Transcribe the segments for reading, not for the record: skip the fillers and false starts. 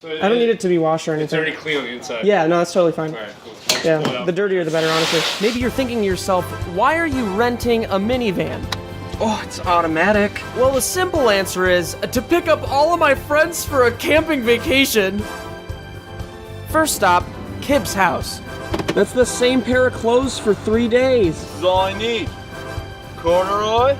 So I don't need it to be washed or anything. It's already clean on the inside. Yeah, no, that's totally fine. Alright, cool. Yeah, the dirtier the better, honestly. Maybe you're thinking to yourself, why are you renting a minivan? Oh, it's automatic. Well, the simple answer is to pick up all of my friends for a camping vacation. First stop, Kib's house. That's the same pair of clothes for 3 days. This is all I need. Corduroy.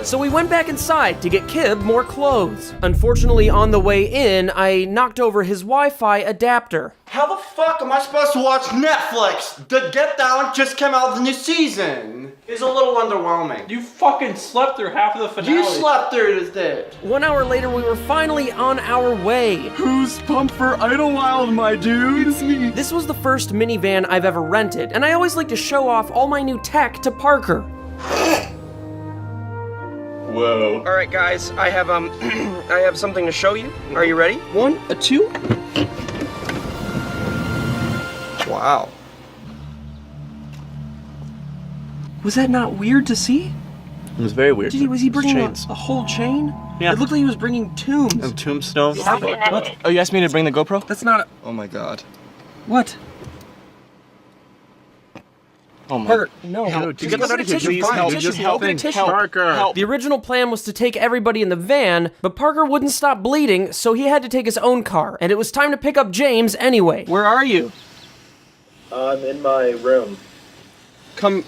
So we went back inside to get Kib more clothes. Unfortunately, on the way in, I knocked over his Wi-Fi adapter. How the fuck am I supposed to watch Netflix? The Get Down just came out the new season. It's a little underwhelming. You fucking slept through half of the finale. You slept through this. 1 hour later, we were finally on our way. Who's pumped for Idlewild, my dude? It's me. This was the first minivan I've ever rented, and I always like to show off all my new tech to Parker. Whoa. All right, guys, I have I have something to show you. Are you ready? 1, 2. Wow. Was that not weird to see? It was very weird. Was he bringing chains. a whole chain? Yeah. It looked like he was bringing tombs. And tombstone. What? Oh, you asked me to bring the GoPro? That's not. Oh my god. What? Oh my. Parker, no. Dude, Just get go that to tissue. tissue. Please Fine, help. tissue. Just Help. help. Tissue. Parker, help. The original plan was to take everybody in the van, but Parker wouldn't stop bleeding, so he had to take his own car, and it was time to pick up James anyway. Where are you? I'm in my room. Come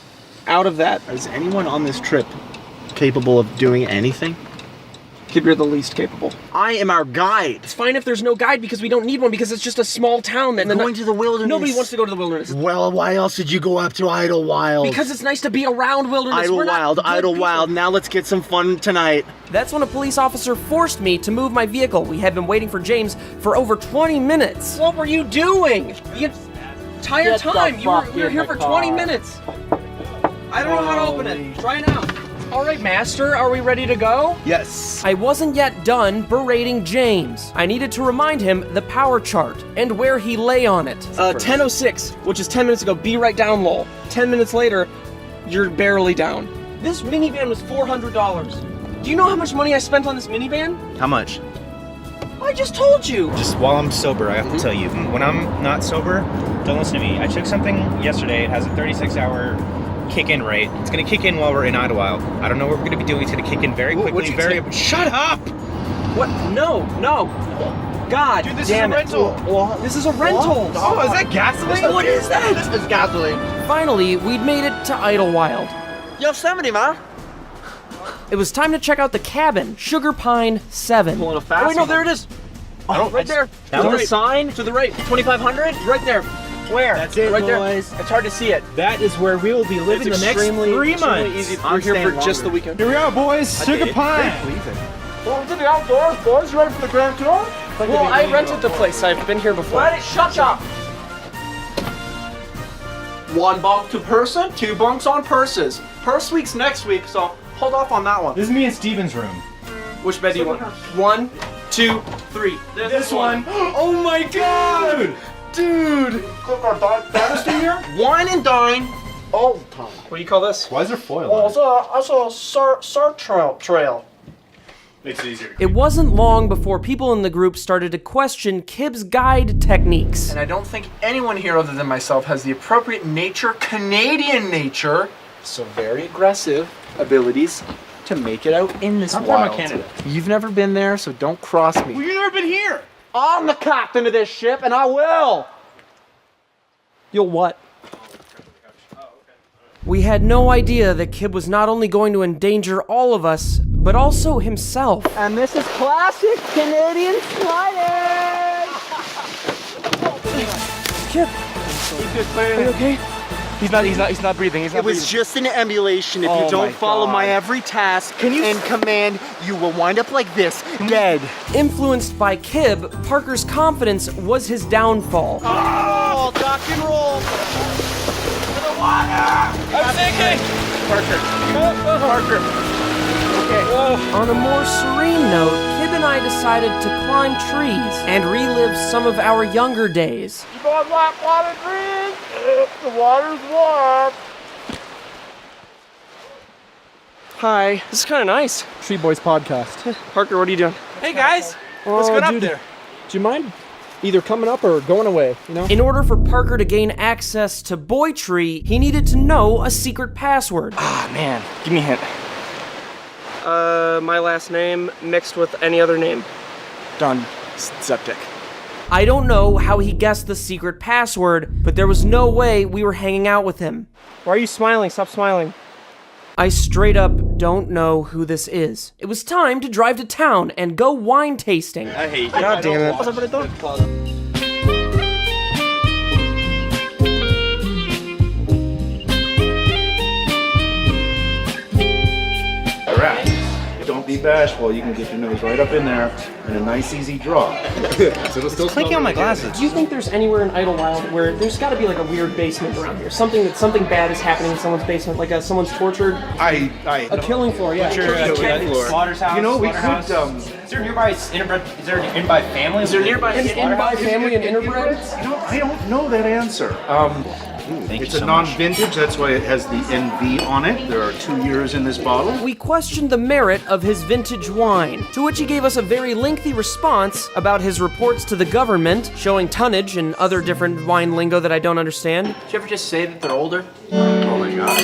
out of that. Is anyone on this trip capable of doing anything? Kib, you're the least capable. I am our guide. It's fine if there's no guide because we don't need one because it's just a small town that Going to the wilderness. Nobody wants to go to the wilderness. Well, why else did you go up to Idlewild? Because it's nice to be around wilderness. We're not Idlewild, good Idlewild. Now let's get some fun tonight. That's when a police officer forced me to move my vehicle. We had been waiting for James for over 20 minutes. people. What were you doing? The entire Get the time. fuck We were in here the for car. 20 minutes. I don't know how to open it. Try it out. All right, Master, are we ready to go? Yes. I wasn't yet done berating James. I needed to remind him the power chart and where he lay on it. 10:06, which is 10 minutes ago. Be right down, lol. 10 minutes later, you're barely down. This minivan was $400. Do you know how much money I spent on this minivan? How much? I just told you. Just while I'm sober, I have to tell you, when I'm not sober, don't listen to me. I took something yesterday. It has a 36-hour kick-in rate. It's gonna kick in while we're in Idlewild. I don't know what we're gonna be doing. It's gonna kick in very quickly. Shut up! What? No. God Dude, this damn is a it. rental. This is a rental. Oh, is that gasoline? What is that? This is gasoline. Finally, we'd made it to Idlewild. Yosemite, man. It was time to check out the cabin, Sugar Pine 7. Oh, wait, no, there it is. Oh, right there. That To the was- right. Sign to the right. 2,500. Right there. Where? That's it, right boys. There. It's hard to see it. That is where we will be living the next 3 months. Easy. We're here for just the weekend. Here we are, boys. Sugar Pine. Well, to the outdoors, boys. You ready for the Grand Tour? Well, I rented the place. I've been here before. Shut up. 1 bunk to person, 2 bunks on purses. Purse week's next week, so hold off on that one. This is me and Steven's room. Which bed do you want? 1, 2, 3. This one. Oh my god! Dude! Click our dynasty here. Wine and dine all the time. What do you call this? Why is there foil Oh, on it? it's a surf trail. Makes it easier. It wasn't long before people in the group started to question Kib's guide techniques. And I don't think anyone here other than myself has the appropriate Canadian nature, so very aggressive abilities to make it out in this I'm wild. from Canada. You've never been there, so don't cross me. Well, you've never been here. I'm the captain of this ship, and I will. You'll what? We had no idea that Kib was not only going to endanger all of us, but also himself. And this is classic Canadian sliding. Kib, are you okay? He's not breathing. It was just an emulation. If you don't follow my every task and command, you will wind up like this, dead. Influenced by Kib, Parker's confidence was his downfall. Oh, duck and roll. I'm sinking! Parker. On a more serene note, Kib and I decided to climb trees and relive some of our younger days. You don't like water trees? The water's warm. Hi. This is kind of nice. Tree Boys podcast. Parker, what are you doing? Hey guys! What's going up dude. there? Do you mind either coming up or going away, you know? In order for Parker to gain access to Boy Tree, he needed to know a secret password. Ah, man. Give me a hint. My last name mixed with any other name. Done. Septic. I don't know how he guessed the secret password, but there was no way we were hanging out with him. Why are you smiling? Stop smiling. I straight up don't know who this is. It was time to drive to town and go wine tasting. I hate you. God damn it. Alright. Don't be bashful. You can get your nose right up in there and a nice easy draw. So it'll still Clicking on my glasses. Do you think there's anywhere in Idlewild where there's got to be like a weird basement around here? Something bad is happening in someone's basement, like someone's tortured. A Killing floor, yeah. Slaughterhouse. You know, we could, Is there nearby inbred? Is there an inbred family? Is there nearby In-by family and interbred? You know, I don't know that answer. It's a non-vintage, that's why it has the NV on it. There are 2 years in this bottle. We questioned the merit of his vintage wine, to which he gave us a very lengthy response about his reports to the government, showing tonnage and other different wine lingo that I don't understand. Did you ever just say that they're older? Oh my god.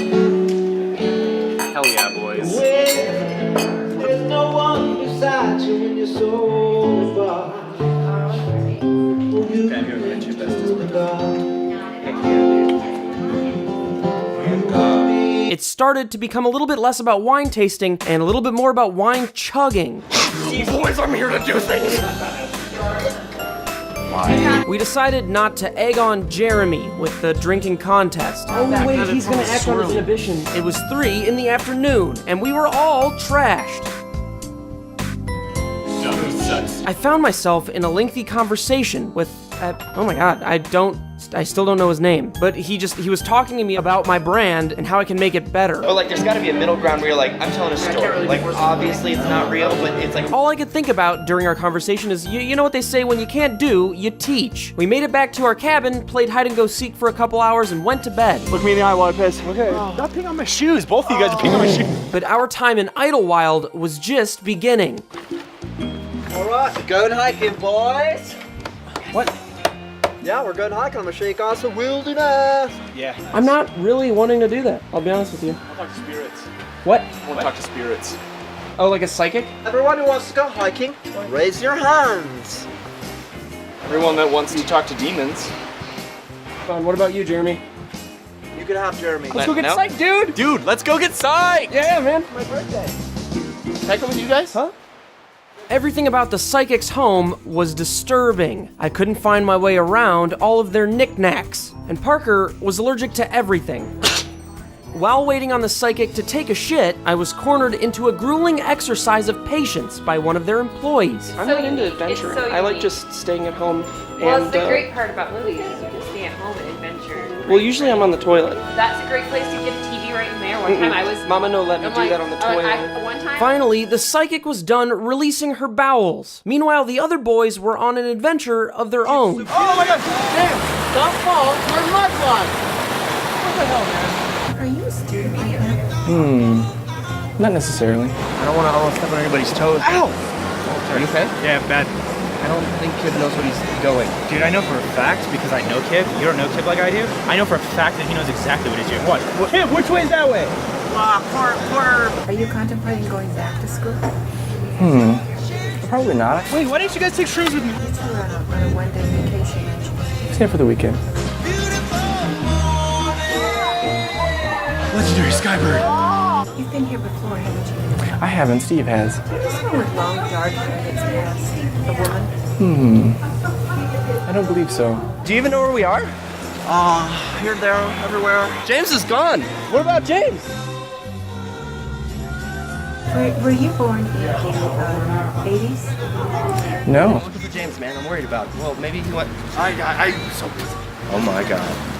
Hell yeah, boys. There's no one beside you when you're so far. It started to become a little bit less about wine tasting and a little bit more about wine chugging. Boys, I'm here to do things. We decided not to egg on Jeremy with the drinking contest. Oh wait, he's gonna act on his inhibition. It was 3 in the afternoon, and we were all trashed. I found myself in a lengthy conversation with, oh my god, I still don't know his name, but he was talking to me about my brand and how I can make it better. But like, there's gotta be a middle ground where you're like, I'm telling a story. Like, obviously it's not real, but it's like... All I could think about during our conversation is, you know what they say, when you can't do, you teach. We made it back to our cabin, played hide and go seek for a couple hours, and went to bed. Look me in the eye while I piss. Okay. Stop peeing on my shoes. Both of you guys are peeing on my shoes. But our time in Idlewild was just beginning. Alright, going hiking, boys. What? Yeah, we're going hiking. I'm gonna show you guys the wilderness. I'm not really wanting to do that, I'll be honest with you. I'll talk to spirits. What? I want to talk to spirits. Oh, like a psychic? Everyone who wants to go hiking, raise your hands. Everyone that wants to talk to demons. Fine, what about you, Jeremy? You can have Jeremy. Let's go get psyched, dude! Dude, let's go get psyched! Yeah, man. My birthday. Can I go with you guys? Huh? Everything about the psychic's home was disturbing. I couldn't find my way around all of their knickknacks, and Parker was allergic to everything. While waiting on the psychic to take a shit, I was cornered into a grueling exercise of patience by one of their employees. I'm not into adventuring. I like just staying at home Well, and, it's the great part about movies is you can stay at home and adventure. well, usually I'm on the toilet. That's a great place to get a TV right in there. One time I was... Mama no let me I'm do like- that on the I'm like, toilet. one time... Finally, the psychic was done releasing her bowels. Meanwhile, the other boys were on an adventure of their own. Oh my god! Damn! Stop falling! Where's my fly? What the hell, man? Are you a student right now? Not necessarily. I don't want to step on anybody's toes. Ow! Are you okay? Yeah, bad. I don't think Kid knows what he's going. Dude, I know for a fact, because I know Kib. You don't know Kib like I do. I know for a fact that he knows exactly what he's doing. What? Kid, which way is that way? Are you contemplating going back to school? Probably not. Wait, why didn't you guys take shrooms with me? It's on a one-day vacation. Stay for the weekend. Legendary Skybird. You've been here before, haven't you? I haven't. Steve has. This one with long dark hair that's past. A woman? I don't believe so. Do you even know where we are? Here, there, everywhere. James is gone. What about James? Were you born in the 80s? No. I'm looking for James, man. I'm worried about him. Well, maybe he went... Oh my god.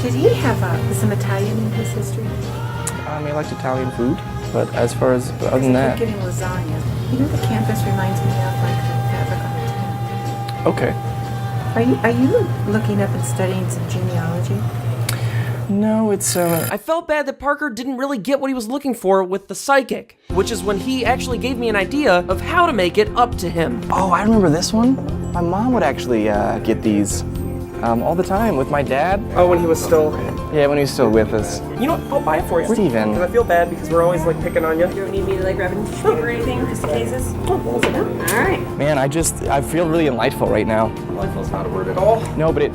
Did he have some Italian in his history? He liked Italian food, but as far as other than that, Getting lasagna. You know, the campus reminds me of like the fabric on a tent. okay. Are you looking up and studying some genealogy? No, it's I felt bad that Parker didn't really get what he was looking for with the psychic, which is when he actually gave me an idea of how to make it up to him. Oh, I remember this one. My mom would actually get these all the time with my dad. Oh, when he was still... Yeah, when he was still with us. You know what? I'll buy it for you. Steven. Because I feel bad because we're always like picking on you. You don't need me to like grab a sugar or anything, just in cases? Oh, sit down. All right. Man, I feel really delightful right now. Delightful's not a word at all. No, but it...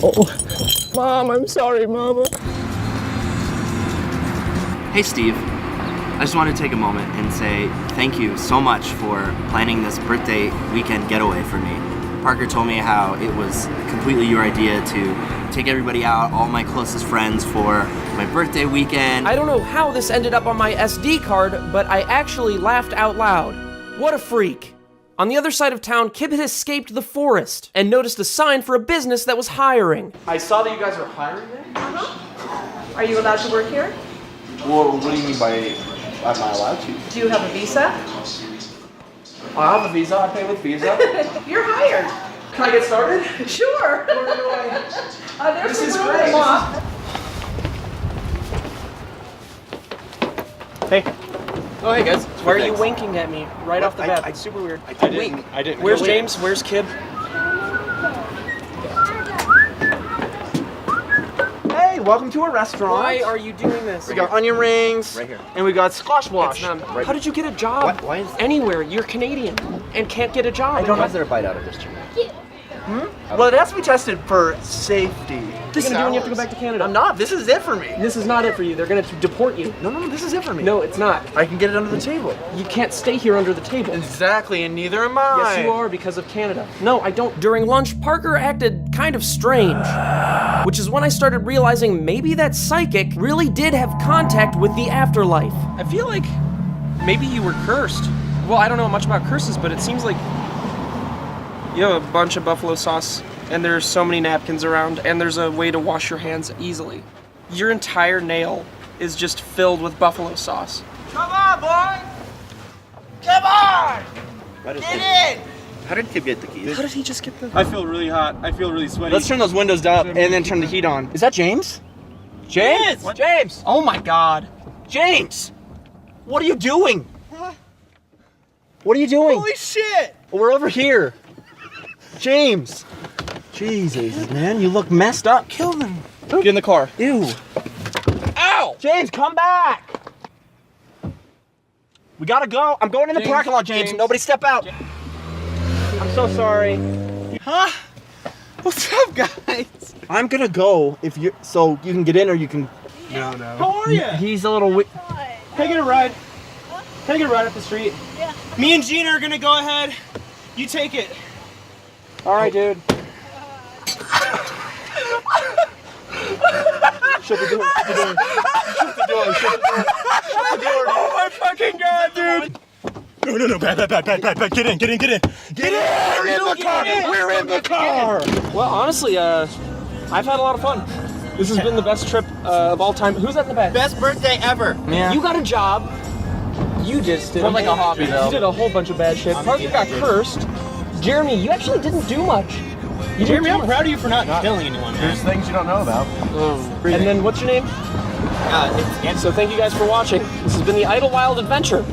Oh, Mom, I'm sorry, Mama. Hey Steve, I just wanted to take a moment and say thank you so much for planning this birthday weekend getaway for me. Parker told me how it was completely your idea to take everybody out, all my closest friends, for my birthday weekend. I don't know how this ended up on my SD card, but I actually laughed out loud. What a freak. On the other side of town, Kib had escaped the forest and noticed a sign for a business that was hiring. I saw that you guys are hiring there? Uh-huh. Are you allowed to work here? Well, what do you mean by am I allowed to? Do you have a visa? I have a visa. I pay with Visa. You're hired. Can I get started? Sure. Where do I? There's This is some great. room. Hey. Oh, hey guys. Why are you winking at me right off the bat? It's super weird. I didn't. Where's James? Where's Kib? Hey, welcome to a restaurant. Why are you doing this? We got onion rings. Right here. And we got squash wash. How did you get a job Why is anywhere? You're Canadian and can't get a job. I don't know. Why is there a bite out of this chicken? Well, it has to be tested for safety. This is doing you have to go back to Canada. I'm not. This is it for me. This is not it for you. They're gonna deport you. No, this is it for me. No, it's not. I can get it under the table. You can't stay here under the table. Exactly, and neither am I. Yes, you are because of Canada. No, I don't. During lunch, Parker acted kind of strange, which is when I started realizing maybe that psychic really did have contact with the afterlife. I feel like maybe you were cursed. Well, I don't know much about curses, but it seems like you have a bunch of buffalo sauce, and there's so many napkins around, and there's a way to wash your hands easily. Your entire nail is just filled with buffalo sauce. Come on, boy! Come on! Get in! How did Kib get the keys? How did he just get the... I feel really hot. I feel really sweaty. Let's turn those windows up and then turn the heat on. Is that James? James? What? James! Oh my God. James! What are you doing? What are you doing? Holy shit! We're over here. James! Jesus, man, you look messed up. Kill them. Get in the car. Ew. Ow! James, come back! We gotta go. I'm going in the parking lot, James. Nobody step out. I'm so sorry. Huh? What's up, guys? I'm gonna go if you so you can get in or you can. No. How are you? He's a little. Can I get a ride? Can I get a ride up the street? Yeah. Me and Gina are gonna go ahead. You take it. All right, dude. Shut the door. Shut the door. Shut the door. Shut the door. Shut the door. Oh my fucking God, dude! No. Bad. Get in. Get in the car. We're in the car! Well, honestly, I've had a lot of fun. This has been the best trip of all time. Who's that in the back? Best birthday ever! Yeah. You got a job. You just did More like a hobby, though. You did a whole bunch of bad shit. Parker got cursed. Jeremy, you actually didn't do much. Jeremy, I'm proud of you for not killing anyone, man. There's things you don't know about. And then what's your name? So thank you guys for watching. This has been the Idlewild Adventure.